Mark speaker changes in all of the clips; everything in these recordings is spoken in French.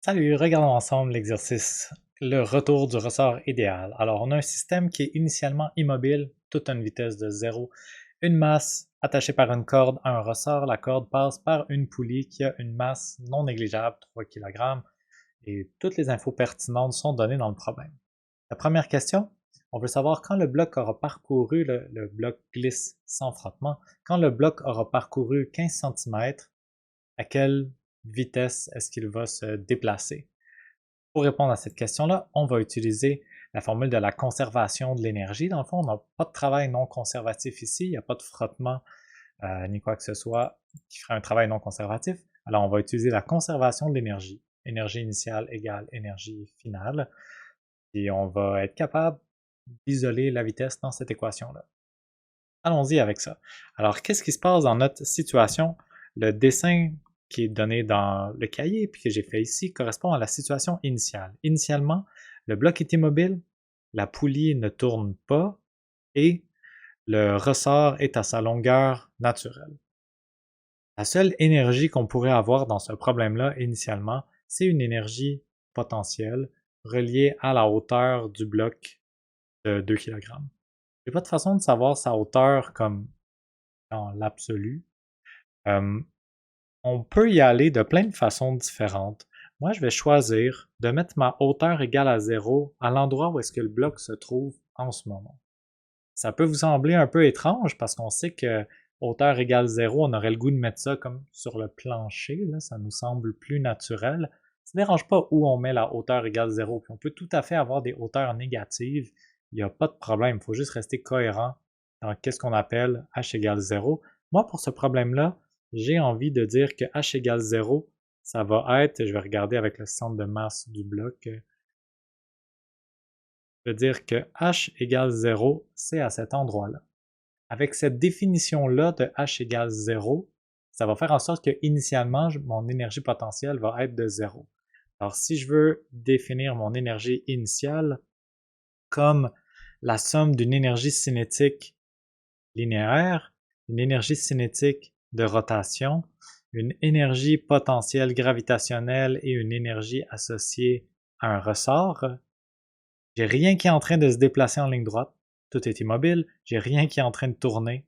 Speaker 1: Salut, regardons ensemble l'exercice, le retour du ressort idéal. Alors, on a un système qui est initialement immobile, toute à une vitesse de 0, une masse attachée par une corde à un ressort. La corde passe par une poulie qui a une masse non négligeable, 3 kg, et toutes les infos pertinentes sont données dans le problème. La première question, on veut savoir quand le bloc aura parcouru, le bloc glisse sans frottement, quand le bloc aura parcouru 15 cm, à quelle vitesse est-ce qu'il va se déplacer? Pour répondre à cette question-là, on va utiliser la formule de la conservation de l'énergie. Dans le fond, on n'a pas de travail non conservatif ici, il n'y a pas de frottement ni quoi que ce soit qui ferait un travail non conservatif. Alors, on va utiliser la conservation de l'énergie. Énergie initiale égale énergie finale. Et on va être capable d'isoler la vitesse dans cette équation-là. Allons-y avec ça. Alors, qu'est-ce qui se passe dans notre situation? Le dessin qui est donné dans le cahier puis que j'ai fait ici correspond à la situation initiale. Initialement, le bloc est immobile, la poulie ne tourne pas et le ressort est à sa longueur naturelle. La seule énergie qu'on pourrait avoir dans ce problème-là initialement, c'est une énergie potentielle reliée à la hauteur du bloc de 2 kg. J'ai pas de façon de savoir sa hauteur comme dans l'absolu. Euh, on peut y aller de plein de façons différentes. Moi, je vais choisir de mettre ma hauteur égale à 0 à l'endroit où est-ce que le bloc se trouve en ce moment. Ça peut vous sembler un peu étrange parce qu'on sait que hauteur égale 0, on aurait le goût de mettre ça comme sur le plancher, là, ça nous semble plus naturel. Ça ne dérange pas où on met la hauteur égale 0, puis on peut tout à fait avoir des hauteurs négatives, il n'y a pas de problème, il faut juste rester cohérent dans qu'est-ce qu'on appelle h égale 0. Moi, pour ce problème-là, j'ai envie de dire que h égale 0, ça va être, je vais regarder avec le centre de masse du bloc, je veux dire que h égale 0, c'est à cet endroit-là. Avec cette définition-là de h égale 0, ça va faire en sorte que initialement, mon énergie potentielle va être de 0. Alors si je veux définir mon énergie initiale comme la somme d'une énergie cinétique linéaire, une énergie cinétique de rotation, une énergie potentielle gravitationnelle et une énergie associée à un ressort, j'ai rien qui est en train de se déplacer en ligne droite, tout est immobile, j'ai rien qui est en train de tourner.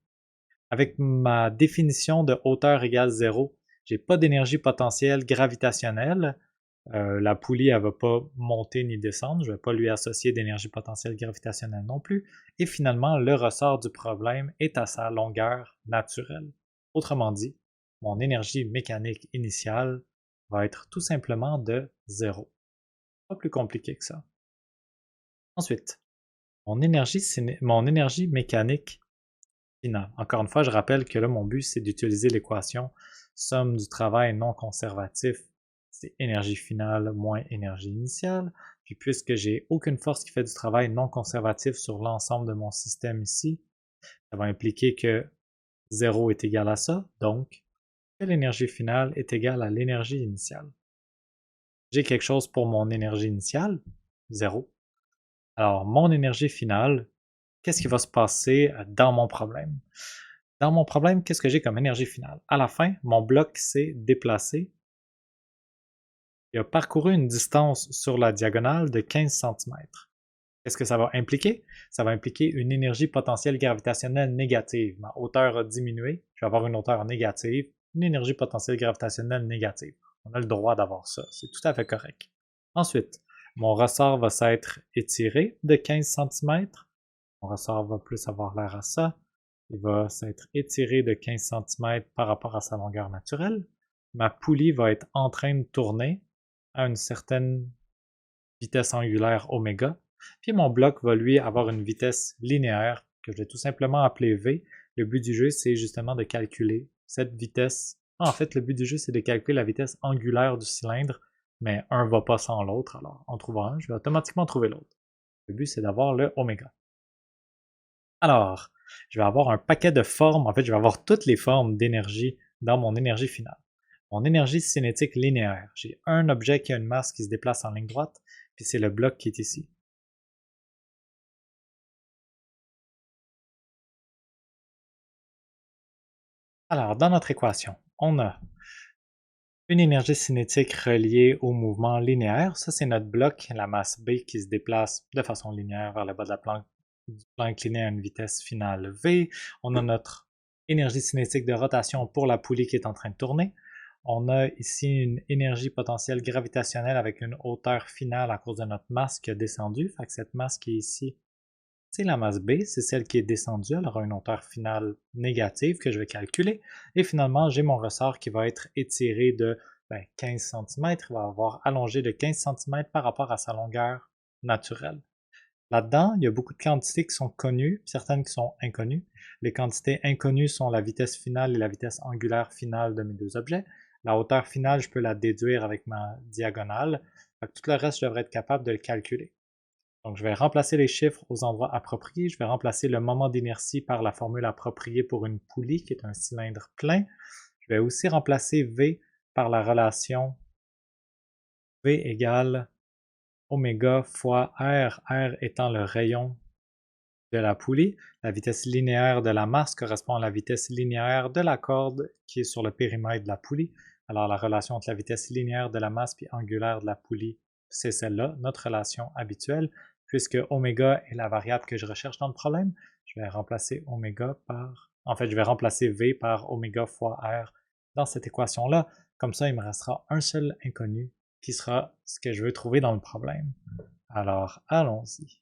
Speaker 1: Avec ma définition de hauteur égale 0, j'ai pas d'énergie potentielle gravitationnelle. La poulie, elle va pas monter ni descendre. Je vais pas lui associer d'énergie potentielle gravitationnelle non plus. Et finalement, le ressort du problème est à sa longueur naturelle. Autrement dit, mon énergie mécanique initiale va être tout simplement de 0. Pas plus compliqué que ça. Ensuite, mon énergie mécanique finale. Encore une fois, je rappelle que là, mon but, c'est d'utiliser l'équation somme du travail non conservatif, c'est énergie finale moins énergie initiale. Puis puisque j'ai aucune force qui fait du travail non conservatif sur l'ensemble de mon système ici, ça va impliquer que 0 est égal à ça, donc que l'énergie finale est égale à l'énergie initiale. J'ai quelque chose pour mon énergie initiale, 0. Alors, mon énergie finale, qu'est-ce qui va se passer dans mon problème? Dans mon problème, qu'est-ce que j'ai comme énergie finale? À la fin, mon bloc s'est déplacé. Il a parcouru une distance sur la diagonale de 15 cm. Qu'est-ce que ça va impliquer? Ça va impliquer une énergie potentielle gravitationnelle négative. Ma hauteur a diminué, je vais avoir une hauteur négative, une énergie potentielle gravitationnelle négative. On a le droit d'avoir ça, c'est tout à fait correct. Ensuite, mon ressort va s'être étiré de 15 cm. Mon ressort va plus avoir l'air à ça. Il va s'être étiré de 15 cm par rapport à sa longueur naturelle. Ma poulie va être en train de tourner à une certaine vitesse angulaire oméga. Puis mon bloc va lui avoir une vitesse linéaire que je vais tout simplement appeler V. Le but du jeu, c'est justement de calculer cette vitesse. En fait, le but du jeu, c'est de calculer la vitesse angulaire du cylindre, mais un ne va pas sans l'autre. Alors, en trouvant un, je vais automatiquement trouver l'autre. Le but, c'est d'avoir le oméga. Alors, je vais avoir un paquet de formes. En fait, je vais avoir toutes les formes d'énergie dans mon énergie finale. Mon énergie cinétique linéaire. J'ai un objet qui a une masse qui se déplace en ligne droite, puis c'est le bloc qui est ici. Alors, dans notre équation, on a Une énergie cinétique reliée au mouvement linéaire, ça c'est notre bloc, la masse B qui se déplace de façon linéaire vers le bas de la planche, du plan incliné à une vitesse finale V. On a notre énergie cinétique de rotation pour la poulie qui est en train de tourner. On a ici une énergie potentielle gravitationnelle avec une hauteur finale à cause de notre masse qui a descendu. Fait que cette masse qui est ici, c'est la masse B, c'est celle qui est descendue, elle aura une hauteur finale négative que je vais calculer. Et finalement, j'ai mon ressort qui va être étiré de 15 cm, il va avoir allongé de 15 cm par rapport à sa longueur naturelle. Là-dedans, il y a beaucoup de quantités qui sont connues, certaines qui sont inconnues. Les quantités inconnues sont la vitesse finale et la vitesse angulaire finale de mes deux objets. La hauteur finale, je peux la déduire avec ma diagonale. Tout le reste, je devrais être capable de le calculer. Donc, je vais remplacer les chiffres aux endroits appropriés. Je vais remplacer le moment d'inertie par la formule appropriée pour une poulie, qui est un cylindre plein. Je vais aussi remplacer V par la relation V égale oméga fois R, R étant le rayon de la poulie. La vitesse linéaire de la masse correspond à la vitesse linéaire de la corde qui est sur le périmètre de la poulie. Alors, la relation entre la vitesse linéaire de la masse et angulaire de la poulie, c'est celle-là, notre relation habituelle. Puisque oméga est la variable que je recherche dans le problème, je vais remplacer oméga par... En fait, je vais remplacer V par oméga fois R dans cette équation-là. Comme ça, il me restera un seul inconnu qui sera ce que je veux trouver dans le problème. Alors, allons-y.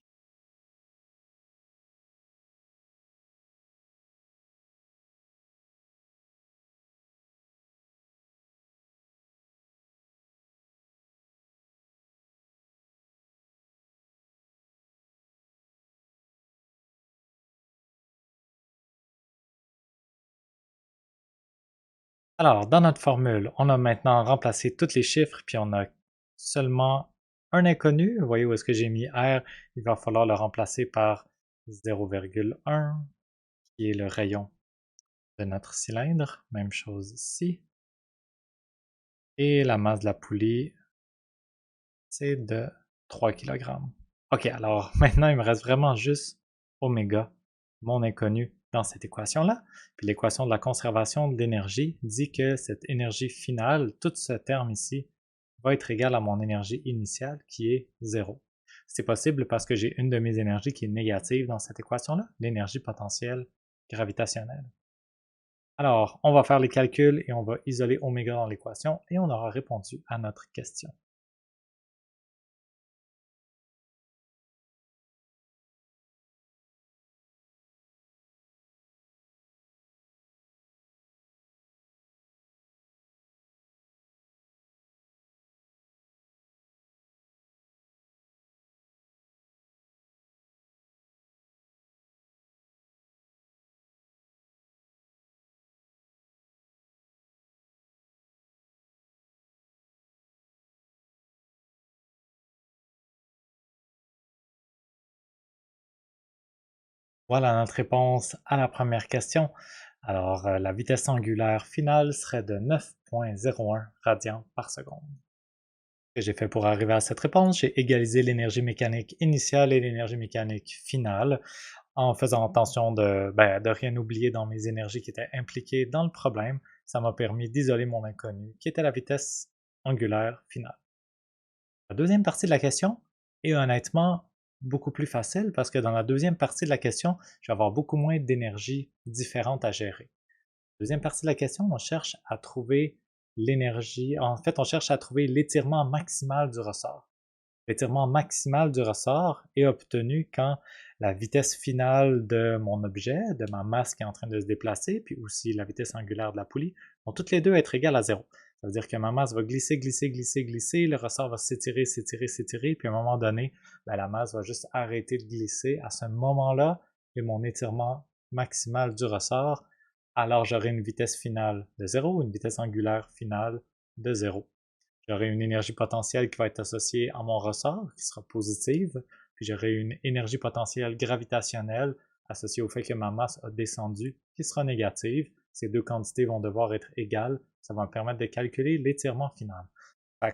Speaker 1: Alors, dans notre formule, on a maintenant remplacé tous les chiffres, puis on a seulement un inconnu. Vous voyez où est-ce que j'ai mis R? Il va falloir le remplacer par 0,1, qui est le rayon de notre cylindre. Même chose ici. Et la masse de la poulie, c'est de 3 kg. Ok, alors maintenant, il me reste vraiment juste oméga, mon inconnu, dans cette équation-là. Puis l'équation de la conservation de l'énergie dit que cette énergie finale, tout ce terme ici, va être égal à mon énergie initiale qui est 0. C'est possible parce que j'ai une de mes énergies qui est négative dans cette équation-là, l'énergie potentielle gravitationnelle. Alors, on va faire les calculs et on va isoler oméga dans l'équation et on aura répondu à notre question. Voilà notre réponse à la première question. Alors, la vitesse angulaire finale serait de 9,01 radians par seconde. Ce que j'ai fait pour arriver à cette réponse, j'ai égalisé l'énergie mécanique initiale et l'énergie mécanique finale en faisant attention de rien oublier dans mes énergies qui étaient impliquées dans le problème. Ça m'a permis d'isoler mon inconnu, qui était la vitesse angulaire finale. La deuxième partie de la question est honnêtement beaucoup plus facile parce que dans la deuxième partie de la question, je vais avoir beaucoup moins d'énergie différente à gérer. Deuxième partie de la question, on cherche à trouver l'énergie. En fait, on cherche à trouver l'étirement maximal du ressort. L'étirement maximal du ressort est obtenu quand la vitesse finale de mon objet, de ma masse qui est en train de se déplacer, puis aussi la vitesse angulaire de la poulie, vont toutes les deux être égales à 0. Ça veut dire que ma masse va glisser, glisser, glisser, glisser, le ressort va s'étirer, s'étirer, s'étirer, puis à un moment donné, la masse va juste arrêter de glisser. À ce moment-là, j'ai mon étirement maximal du ressort, alors j'aurai une vitesse finale de 0, une vitesse angulaire finale de 0. J'aurai une énergie potentielle qui va être associée à mon ressort, qui sera positive, puis j'aurai une énergie potentielle gravitationnelle associée au fait que ma masse a descendu, qui sera négative. Ces deux quantités vont devoir être égales. Ça va me permettre de calculer l'étirement final.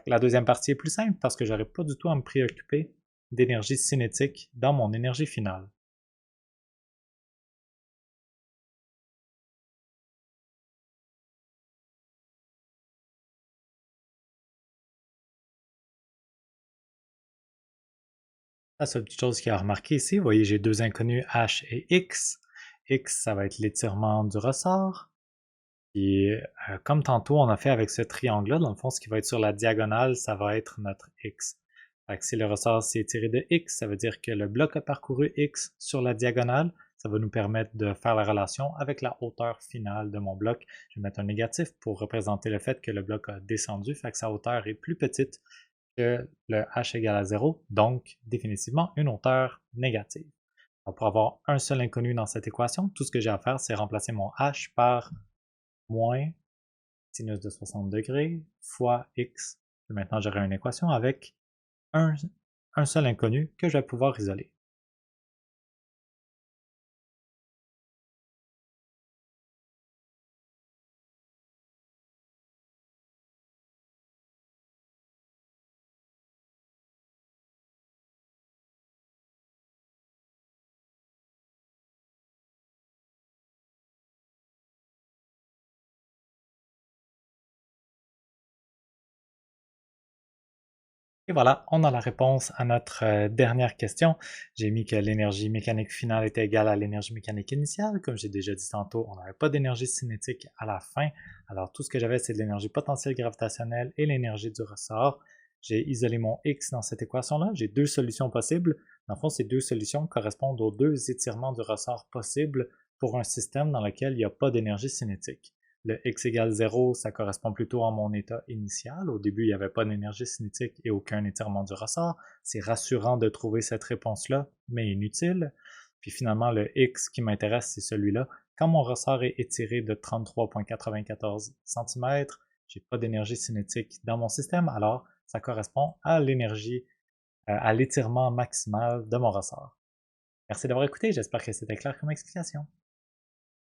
Speaker 1: La deuxième partie est plus simple parce que je n'aurai pas du tout à me préoccuper d'énergie cinétique dans mon énergie finale. La seule petite chose qu'il y a à remarquer ici, vous voyez, j'ai deux inconnus h et x. X, ça va être l'étirement du ressort. Et comme tantôt on a fait avec ce triangle-là, dans le fond, ce qui va être sur la diagonale, ça va être notre x. Fait que si le ressort s'est étiré de x, ça veut dire que le bloc a parcouru x sur la diagonale. Ça va nous permettre de faire la relation avec la hauteur finale de mon bloc. Je vais mettre un négatif pour représenter le fait que le bloc a descendu, fait que sa hauteur est plus petite que le h égale à 0, donc définitivement une hauteur négative. Alors, pour avoir un seul inconnu dans cette équation, tout ce que j'ai à faire, c'est remplacer mon h par moins sinus de 60 degrés fois x. Et maintenant, j'aurai une équation avec un, seul inconnu que je vais pouvoir isoler. Et voilà, on a la réponse à notre dernière question. J'ai mis que l'énergie mécanique finale était égale à l'énergie mécanique initiale. Comme j'ai déjà dit tantôt, on n'avait pas d'énergie cinétique à la fin. Alors tout ce que j'avais, c'est de l'énergie potentielle gravitationnelle et l'énergie du ressort. J'ai isolé mon x dans cette équation-là. J'ai deux solutions possibles. Dans le fond, ces deux solutions correspondent aux deux étirements du ressort possibles pour un système dans lequel il n'y a pas d'énergie cinétique. Le x égale 0, ça correspond plutôt à mon état initial. Au début, il n'y avait pas d'énergie cinétique et aucun étirement du ressort. C'est rassurant de trouver cette réponse-là, mais inutile. Puis finalement, le x qui m'intéresse, c'est celui-là. Quand mon ressort est étiré de 33,94 cm, j'ai pas d'énergie cinétique dans mon système, alors ça correspond à l'énergie, à l'étirement maximal de mon ressort. Merci d'avoir écouté, j'espère que c'était clair comme explication.